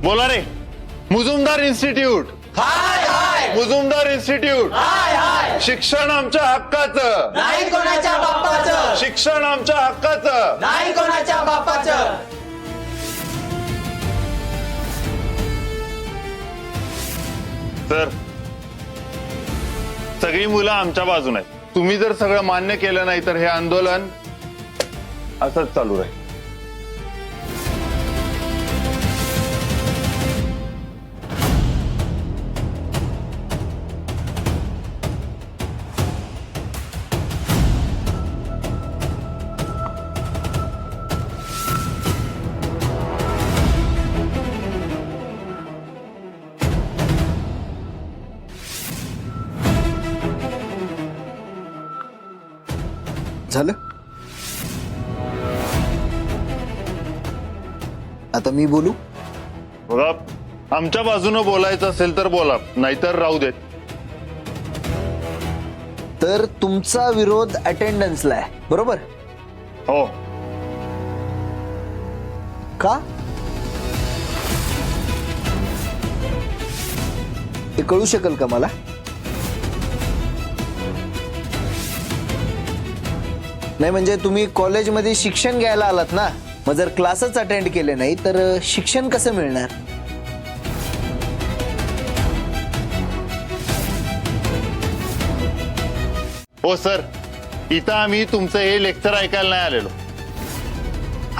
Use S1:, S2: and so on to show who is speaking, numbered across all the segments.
S1: बोला रे. मुजुमदार इन्स्टिट्यूट.
S2: हाय हाय
S1: मुजुमदार इन्स्टिट्यूट.
S2: हाय हाय
S1: शिक्षण आमच्या हक्काचं.
S2: नाही कोणाच्या बाप्पाचं.
S1: शिक्षण आमच्या हक्काचं.
S2: नाही कोणाच्या बाप्पाचं.
S1: सर, सगळी मुलं आमच्या बाजूने आहेत. तुम्ही जर सगळं मान्य केलं नाही तर हे आंदोलन असंच चालू राहील.
S3: झालं. आता मी बोलू.
S1: बघा, आमच्या बाजूनं बोलायचं असेल तर बोला, नाहीतर राहू देत.
S3: तर तुमचा विरोध अटेंडन्सला आहे, बरोबर?
S1: हो.
S3: का? हे कळू शकेल का मला? नाही म्हणजे तुम्ही कॉलेजमध्ये शिक्षण घ्यायला आलात ना, मग जर क्लासच अटेंड केले नाही तर शिक्षण कसं मिळणार?
S1: हो सर, इथं आम्ही तुमचं हे लेक्चर ऐकायला नाही आलेलो.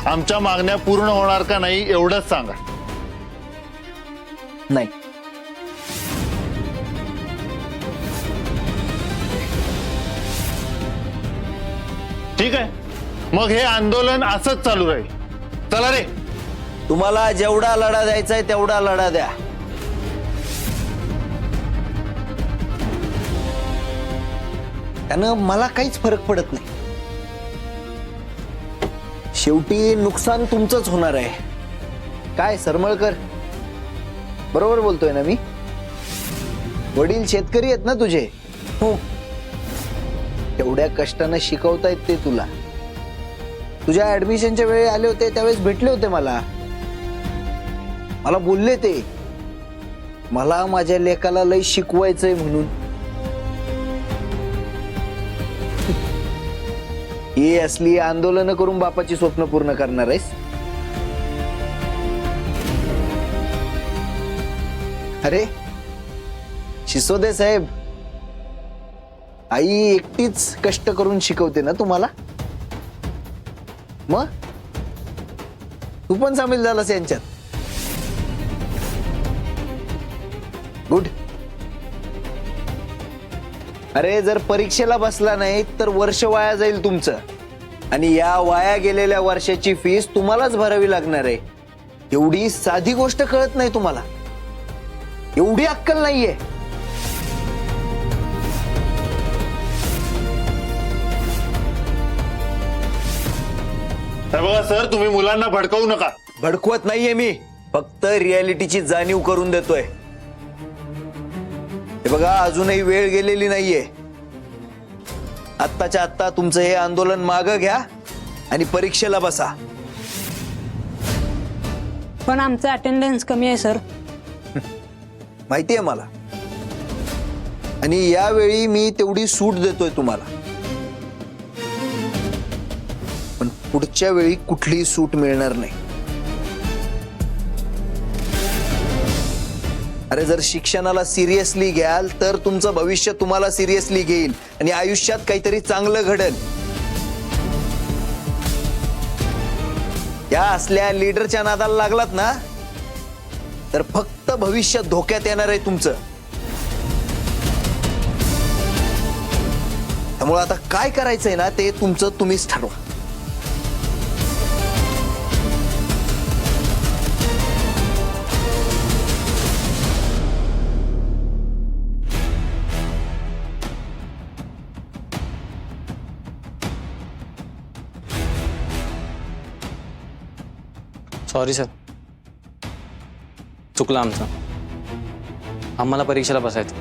S1: आमच्या मागण्या पूर्ण होणार का नाही एवढंच सांगा.
S3: नाही.
S1: ठीक आहे, मग हे आंदोलन असंच चालू राहील. चला रे.
S3: तुम्हाला जेवढा लढा द्यायचा आहे तेवढा लढा द्या. त्यानं मला काहीच फरक पडत नाही. शेवटी नुकसान तुमचंच होणार आहे. काय सरमळकर, बरोबर बोलतोय ना मी? वडील शेतकरी आहेत ना तुझे. हो, एवढ्या कष्टानं शिकवतायत ते तुला. तुझ्या ऍडमिशनच्या वेळी आले होते त्यावेळेस भेटले होते मला बोलले ते, मला माझ्या लेकाला लय शिकवायचंय म्हणून. ही असली आंदोलन करून बापाची स्वप्न पूर्ण करणार आहेस? अरे शिसोदे साहेब, आई एकटीच कष्ट करून शिकवते ना तुम्हाला. मग तू पण सामील झालास यांच्यात. गुड. अरे जर परीक्षेला बसला नाही तर वर्ष वाया जाईल तुमचं, आणि या वाया गेलेल्या वर्षाची फीस तुम्हालाच भरावी लागणार आहे. एवढी साधी गोष्ट कळत नाही तुम्हाला? एवढी अक्कल नाहीये?
S1: बघा सर, तुम्ही मुलांना भडकवू नका.
S3: भडकवत नाहीये मी, फक्त रियालिटीची जाणीव करून देतोय. हे बघा, अजूनही वेळ गेलेली नाहीये. आत्ताच्या आत्ता तुमचं हे आंदोलन मागं घ्या आणि परीक्षेला बसा.
S4: पण आमचं अटेंडन्स कमी आहे सर.
S3: माहिती आहे मला, आणि यावेळी मी तेवढी सूट देतोय तुम्हाला. पण पुढच्या वेळी कुठलीही सूट मिळणार नाही. अरे जर शिक्षणाला सिरियसली घ्याल तर तुमचं भविष्य तुम्हाला सिरियसली घेईल आणि आयुष्यात काहीतरी चांगलं घडेल. या असल्या लीडरच्या नादाला लागलात ना तर फक्त भविष्य धोक्यात येणार आहे तुमचं. त्यामुळे आता काय करायचंय ना ते तुमचं तुम्हीच ठरवा.
S5: सॉरी सर, चुकलं आमचं. आम्हाला परीक्षेला बसायचं.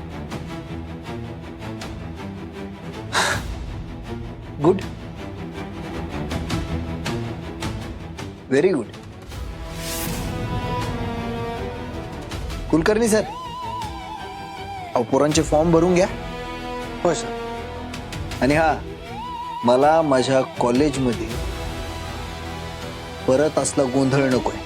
S3: Good, very good. Kulkarni sir, अहो पोरांचे फॉर्म भरून घ्या.
S5: हो सर.
S3: आणि हा, मला माझ्या कॉलेजमध्ये परत असला गोंधळ नकोय.